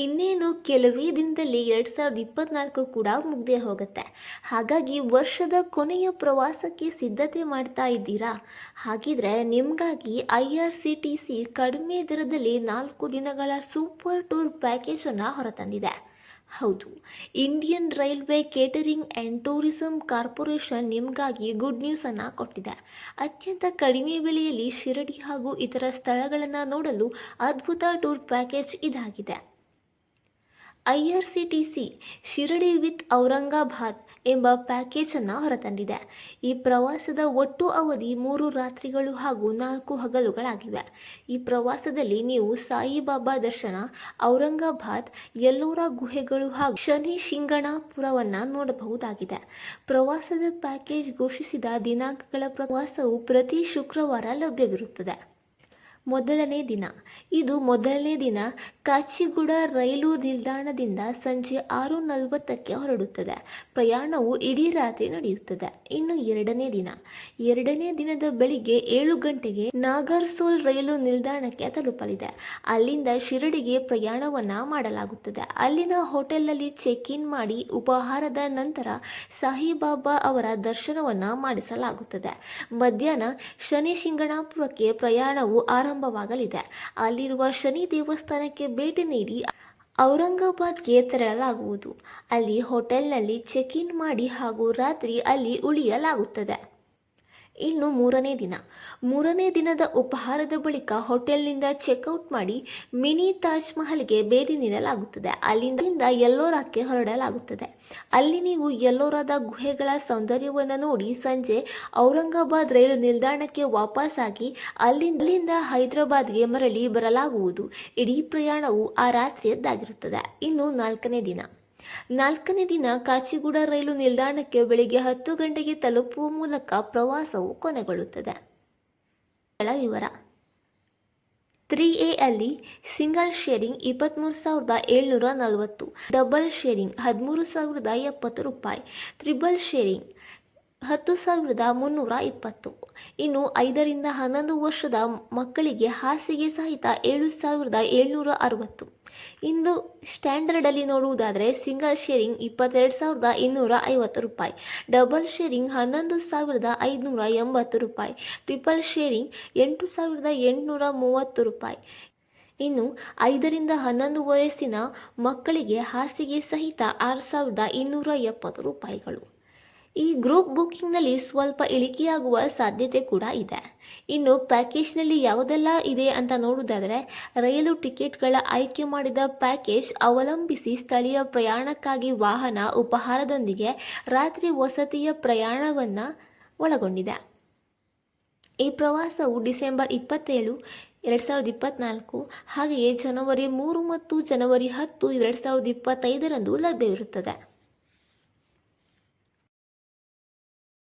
ಇನ್ನೇನು ಕೆಲವೇ ದಿನದಲ್ಲಿ 2024 ಕೂಡ ಮುಗ್ದೇ ಹೋಗುತ್ತೆ. ಹಾಗಾಗಿ ವರ್ಷದ ಕೊನೆಯ ಪ್ರವಾಸಕ್ಕೆ ಸಿದ್ಧತೆ ಮಾಡ್ತಾ ಇದ್ದೀರಾ? ಹಾಗಿದ್ರೆ ನಿಮಗಾಗಿ IRCTC ಕಡಿಮೆ ದರದಲ್ಲಿ 4 ದಿನಗಳ ಸೂಪರ್ ಟೂರ್ ಪ್ಯಾಕೇಜನ್ನು ಹೊರತಂದಿದೆ. ಹೌದು, Indian railway catering and tourism corporation ನಿಮಗಾಗಿ ಗುಡ್ ನ್ಯೂಸನ್ನು ಕೊಟ್ಟಿದೆ. ಅತ್ಯಂತ ಕಡಿಮೆ ಬೆಲೆಯಲ್ಲಿ ಶಿರಡಿ ಹಾಗೂ ಇತರ ಸ್ಥಳಗಳನ್ನು ನೋಡಲು ಅದ್ಭುತ ಟೂರ್ ಪ್ಯಾಕೇಜ್ ಇದಾಗಿದೆ. IRCTC ಶಿರಡಿ ವಿತ್ ಔರಂಗಾಬಾದ್ ಎಂಬ ಪ್ಯಾಕೇಜನ್ನು ಹೊರತಂದಿದೆ. ಈ ಪ್ರವಾಸದ ಒಟ್ಟು ಅವಧಿ 3 ರಾತ್ರಿಗಳು ಹಾಗೂ 4 ಹಗಲುಗಳಾಗಿವೆ. ಈ ಪ್ರವಾಸದಲ್ಲಿ ನೀವು ಸಾಯಿಬಾಬಾ ದರ್ಶನ, ಔರಂಗಾಬಾದ್, ಎಲ್ಲೋರಾ ಗುಹೆಗಳು ಹಾಗೂ ಶನಿ ಶಿಂಗಣಾಪುರವನ್ನು ನೋಡಬಹುದಾಗಿದೆ. ಪ್ರವಾಸದ ಪ್ಯಾಕೇಜ್ ಘೋಷಿಸಿದ ದಿನಾಂಕಗಳ ಪ್ರವಾಸವು ಪ್ರತಿ ಶುಕ್ರವಾರ ಲಭ್ಯವಿರುತ್ತದೆ. ಇದು ಮೊದಲನೇ ದಿನ ಕಾಚಿಗುಡ ರೈಲು ನಿಲ್ದಾಣದಿಂದ ಸಂಜೆ 6:40ಕ್ಕೆ ಹೊರಡುತ್ತದೆ. ಪ್ರಯಾಣವು ಇಡೀ ರಾತ್ರಿ ನಡೆಯುತ್ತದೆ. ಇನ್ನು ಎರಡನೇ ದಿನದ ಬೆಳಿಗ್ಗೆ 7 ಗಂಟೆಗೆ ನಾಗರ್ಸೋಲ್ ರೈಲು ನಿಲ್ದಾಣಕ್ಕೆ ತಲುಪಲಿದೆ. ಅಲ್ಲಿಂದ ಶಿರಡಿಗೆ ಪ್ರಯಾಣವನ್ನು ಮಾಡಲಾಗುತ್ತದೆ. ಅಲ್ಲಿನ ಹೋಟೆಲ್ನಲ್ಲಿ ಚೆಕ್ ಇನ್ ಮಾಡಿ ಉಪಹಾರದ ನಂತರ ಸಾಯಿಬಾಬಾ ಅವರ ದರ್ಶನವನ್ನು ಮಾಡಿಸಲಾಗುತ್ತದೆ. ಮಧ್ಯಾಹ್ನ ಶನಿ ಶಿಂಗಣಾಪುರಕ್ಕೆ ಪ್ರಯಾಣವು ಆರಂಭವಾಗಲಿದೆ. ಅಲ್ಲಿರುವ ಶನಿ ದೇವಸ್ಥಾನಕ್ಕೆ ಭೇಟಿ ನೀಡಿ ಔರಂಗಾಬಾದ್ಗೆ ತೆರಳಲಾಗುವುದು. ಅಲ್ಲಿ ಹೋಟೆಲ್ನಲ್ಲಿ ಚೆಕ್ ಇನ್ ಮಾಡಿ ಹಾಗೂ ರಾತ್ರಿ ಅಲ್ಲಿ ಉಳಿಯಲಾಗುತ್ತದೆ. ಇನ್ನು ಮೂರನೇ ದಿನದ ಉಪಹಾರದ ಬಳಿಕ ಹೋಟೆಲ್ನಿಂದ ಚೆಕ್ಔಟ್ ಮಾಡಿ ಮಿನಿ ತಾಜ್ ಮಹಲ್ಗೆ ಭೇಟಿ ನೀಡಲಾಗುತ್ತದೆ. ಅಲ್ಲಿಂದ ಎಲ್ಲೋರಾಕ್ಕೆ ಹೊರಡಲಾಗುತ್ತದೆ. ಅಲ್ಲಿ ನೀವು ಎಲ್ಲೋರಾದ ಗುಹೆಗಳ ಸೌಂದರ್ಯವನ್ನು ನೋಡಿ ಸಂಜೆ ಔರಂಗಾಬಾದ್ ರೈಲು ನಿಲ್ದಾಣಕ್ಕೆ ವಾಪಸ್ಸಾಗಿ ಅಲ್ಲಿಂದ ಹೈದರಾಬಾದ್ಗೆ ಮರಳಿ ಬರಲಾಗುವುದು. ಇಡೀ ಪ್ರಯಾಣವು ಆ ರಾತ್ರಿಯದ್ದಾಗಿರುತ್ತದೆ. ಇನ್ನು ನಾಲ್ಕನೇ ದಿನ ಕಾಚಿಗುಡ ರೈಲು ನಿಲ್ದಾಣಕ್ಕೆ ಬೆಳಿಗ್ಗೆ 10 ಗಂಟೆಗೆ ತಲುಪುವ ಮೂಲಕ ಪ್ರವಾಸವು ಕೊನೆಗೊಳ್ಳುತ್ತದೆ. ವಿವರ 3A ಅಲ್ಲಿ ಸಿಂಗಲ್ ಶೇರಿಂಗ್ 23,740, ಡಬಲ್ ಶೇರಿಂಗ್ 13,070 ರೂಪಾಯಿ, ತ್ರಿಬಲ್ ಶೇರಿಂಗ್ 10,320. ಇನ್ನು 5 ರಿಂದ 11 ವರ್ಷದ ಮಕ್ಕಳಿಗೆ ಹಾಸಿಗೆ ಸಹಿತ 7,760. ಇನ್ನು ಸ್ಟ್ಯಾಂಡರ್ಡಲ್ಲಿ ನೋಡುವುದಾದರೆ ಸಿಂಗಲ್ ಶೇರಿಂಗ್ 22,250 ರೂಪಾಯಿ, ಡಬಲ್ ಶೇರಿಂಗ್ 11,580 ರೂಪಾಯಿ, ಟ್ರಿಪಲ್ ಶೇರಿಂಗ್ 8,830 ರೂಪಾಯಿ. ಇನ್ನು 5 ರಿಂದ 11 ವಯಸ್ಸಿನ ಮಕ್ಕಳಿಗೆ ಹಾಸಿಗೆ ಸಹಿತ 6,270 ರೂಪಾಯಿಗಳು. ಈ ಗ್ರೂಪ್ ಬುಕ್ಕಿಂಗ್ನಲ್ಲಿ ಸ್ವಲ್ಪ ಇಳಿಕೆಯಾಗುವ ಸಾಧ್ಯತೆ ಕೂಡ ಇದೆ. ಇನ್ನು ಪ್ಯಾಕೇಜ್ನಲ್ಲಿ ಯಾವುದೆಲ್ಲ ಇದೆ ಅಂತ ನೋಡುವುದಾದರೆ ರೈಲು ಟಿಕೆಟ್ಗಳ ಆಯ್ಕೆ ಮಾಡಿದ ಪ್ಯಾಕೇಜ್ ಅವಲಂಬಿಸಿ ಸ್ಥಳೀಯ ಪ್ರಯಾಣಕ್ಕಾಗಿ ವಾಹನ, ಉಪಹಾರದೊಂದಿಗೆ ರಾತ್ರಿ ವಸತಿಯ ಪ್ರಯಾಣವನ್ನು ಒಳಗೊಂಡಿದೆ. ಈ ಪ್ರವಾಸವು ಡಿಸೆಂಬರ್ 27, 2024 ಹಾಗೆಯೇ ಜನವರಿ 3 ಮತ್ತು ಜನವರಿ 10, 2025ರಂದು ಲಭ್ಯವಿರುತ್ತದೆ.